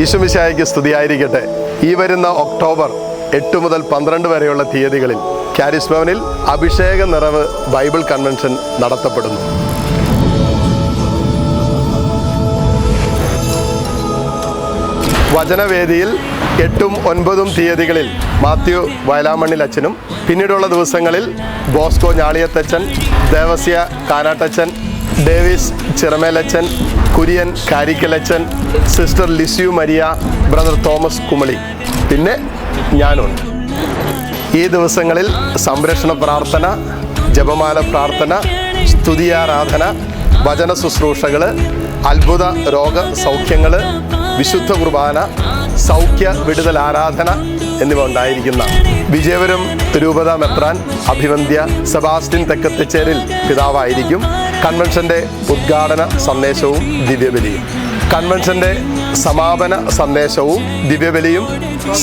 ഈശോമിശിഹായ്ക്ക് സ്തുതിയായിരിക്കട്ടെ. ഈ വരുന്ന ഒക്ടോബർ 8 മുതൽ 12 വരെയുള്ള തീയതികളിൽ കാരിസ് ഭവനിൽ അഭിഷേക നിറവ് ബൈബിൾ കൺവെൻഷൻ നടത്തപ്പെടുന്നു. വചനവേദിയിൽ 8ഉം 9ഉം തീയതികളിൽ മാത്യു വയലാമണ്ണിൽ അച്ഛനും, പിന്നീടുള്ള ദിവസങ്ങളിൽ ബോസ്കോ ഞാളിയത്തച്ഛൻ, ദേവസ്യ കാനാട്ടച്ചൻ, ഡേവിസ് ചിറമേലച്ചൻ, കുര്യൻ കാരിക്കലച്ചൻ, sister Lisieux Maria, brother Thomas Kumily, പിന്നെ ഞാനുണ്ട്. ഈ ദിവസങ്ങളിൽ സംരക്ഷണ പ്രാർത്ഥന, ജപമാല പ്രാർത്ഥന, സ്തുതിയാരാധന, വചന ശുശ്രൂഷകൾ, അത്ഭുത രോഗ സൗഖ്യങ്ങൾ, വിശുദ്ധ കുർബാന, സൗഖ്യ വിടുതൽ ആരാധന എന്നിവ ഉണ്ടായിരിക്കുന്ന വിജയപുരം രൂപത മെത്രാൻ അഭിവന്ദ്യ സെബാസ്റ്റ്യൻ തെക്കത്തച്ചേരിൽ പിതാവായിരിക്കും. കൺവെൻഷൻ്റെ ഉദ്ഘാടന സന്ദേശവും ദിവ്യബലിയും, കൺവെൻഷൻ്റെ സമാപന സന്ദേശവും ദിവ്യബലിയും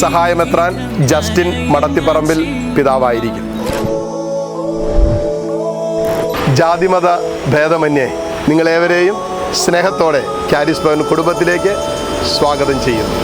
സഹായമെത്രാൻ ജസ്റ്റിൻ മടത്തിപ്പറമ്പിൽ പിതാവായിരിക്കും. ജാതിമത ഭേദമന്യേ നിങ്ങളേവരെയും സ്നേഹത്തോടെ കാരിസ് ഭവൻ കുടുംബത്തിലേക്ക് സ്വാഗതം ചെയ്യുന്നു.